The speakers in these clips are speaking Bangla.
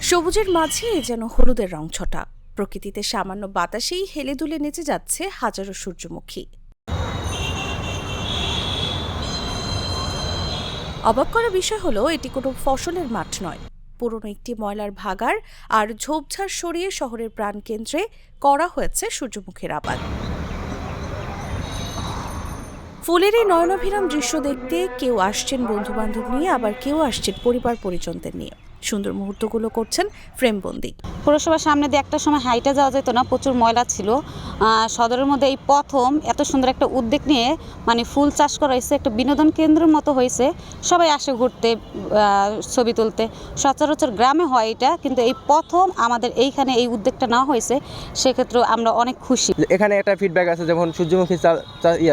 সবুজের মাঝে যেন হলুদের রং ছটা। প্রকৃতিতে সামান্য বাতাসেই হেলে দুলে নেচে যাচ্ছে হাজারো সূর্যমুখী। অবাক করা বিষয় হলো, এটি কোনো ফসলের মাঠ নয়, পুরনো একটি ময়লার ভাগাড় আর ঝোপঝাড় সরিয়ে শহরের প্রাণকেন্দ্রে করা হয়েছে সূর্যমুখীর আবাদ। ফুলের এই নয়নাভিরাম দৃশ্য দেখতে কেউ আসছেন বন্ধুবান্ধব নিয়ে, আবার কেউ আসছেন পরিবার পরিজনদের নিয়ে। সুন্দর মুহূর্তগুলো করছেন ফ্রেমবন্দি। পৌরসভার সামনে দিয়ে একটা সময় হাইটে যাওয়া যেত না, প্রচুর ময়লা ছিল। সদরের মধ্যে এই প্রথম এত সুন্দর একটা উদ্যোগ নিয়ে ফুল চাষ করা হয়েছে, একটা বিনোদন কেন্দ্রের মতো হয়েছে। সবাই আসে ঘুরতে, ছবি তুলতে। সচরাচর গ্রামে হয় এটা, কিন্তু এই প্রথম আমাদের এইখানে এই উদ্যোগটা নেওয়া হয়েছে, সেক্ষেত্রে আমরা অনেক খুশি। এখানে একটা ফিডব্যাক আছে, যেমন সূর্যমুখী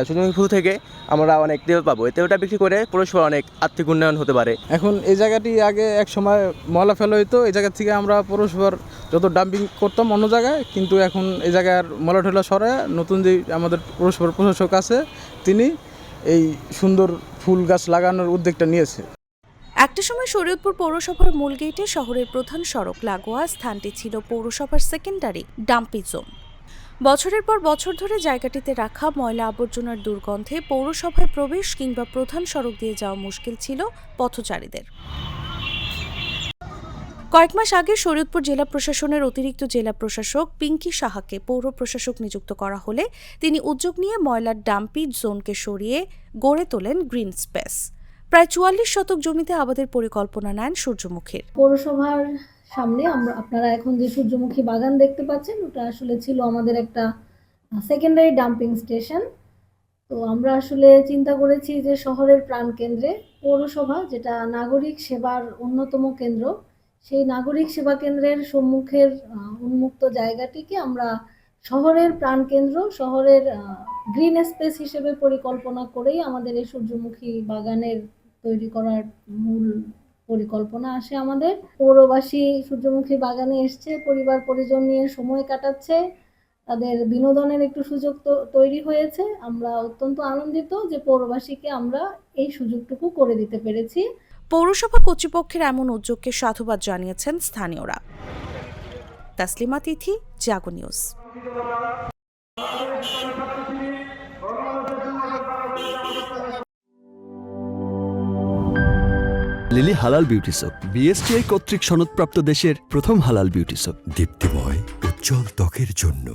সূর্যমুখী ফুল থেকে আমরা অনেক তেল পাবো। এই তেলটা বিক্রি করে পৌরসভা অনেক আর্থিক উন্নয়ন হতে পারে। এখন এই জায়গাটি আগে এক সময় ময়লা ফেলা হইতো, এই জায়গা থেকে আমরা পৌরসভার যত ডাম্পিং করতাম অন্য জায়গায়, কিন্তু এখন এই জায়গার ময়লা ঠেলা সরায় নতুন যে আমাদের পৌরসভার প্রশাসক আছে, তিনি এই সুন্দর ফুল গাছ লাগানোর উদ্যোগটা নিয়েছে। একটা সময় শরীয়তপুর পৌরসভার মূল গেটে শহরের প্রধান সড়ক লাগোয়া স্থানটি ছিল পৌরসভার সেকেন্ডারি ডাম্পিং জোন। বছরের পর বছর ধরে জায়গাটিতে রাখা ময়লা আবর্জনার দুর্গন্ধে পৌরসভায় প্রবেশ কিংবা প্রধান সড়ক দিয়ে যাওয়া মুশকিল ছিল পথচারীদের। কয়েক মাস আগে শরীয়তপুর জেলা প্রশাসনের অতিরিক্ত জেলা প্রশাসক পিঙ্কি সাহাকে পৌর প্রশাসক নিযুক্ত করা হলে তিনি উদ্যোগ নিয়ে ময়লার ডাম্পিং জোনকে সরিয়ে গড়ে তোলেন গ্রিন স্পেস। প্রায় ৪৪ শতক জমিতে আবাদের পরিকল্পনা নেন সূর্যমুখীর। পৌরসভার সামনে আপনারা এখন যে সূর্যমুখী বাগান দেখতে পাচ্ছেন, ওটা আসলে ছিল আমাদের একটা সেকেন্ডারি ডাম্পিং স্টেশন। তো আমরা আসলে চিন্তা করেছি যে শহরের প্রাণকেন্দ্রে পৌরসভা, যেটা নাগরিক সেবার অন্যতম কেন্দ্র, সেই নাগরিক সেবা কেন্দ্রের সম্মুখের উন্মুক্ত জায়গাটিকে আমরা শহরের প্রাণকেন্দ্র, শহরের গ্রিন স্পেস হিসেবে পরিকল্পনা করেই আমাদের এই সূর্যমুখী বাগানের তৈরি করার মূল পরিকল্পনা আসে আমাদের। পৌরবাসী সূর্যমুখী বাগানে এসছে, পরিবার পরিজন নিয়ে সময় কাটাচ্ছে, তাদের বিনোদনের একটু সুযোগ তৈরি হয়েছে। আমরা অত্যন্ত আনন্দিত যে পৌরবাসীকে আমরা এই সুযোগটুকু করে দিতে পেরেছি। পৌরসভা কর্তৃপক্ষের এমন উদ্যোগকে সাধুবাদ জানিয়েছেন স্থানীয়রা। তাসলিমা তিথি, জাগো নিউজ। লিলি হালাল বিউটি সোপ, বিএসটিআই কর্তৃক সনদপ্রাপ্ত দেশের প্রথম হালাল বিউটি সোপ। দীপ্তিময় উজ্জ্বল ত্বকের জন্য।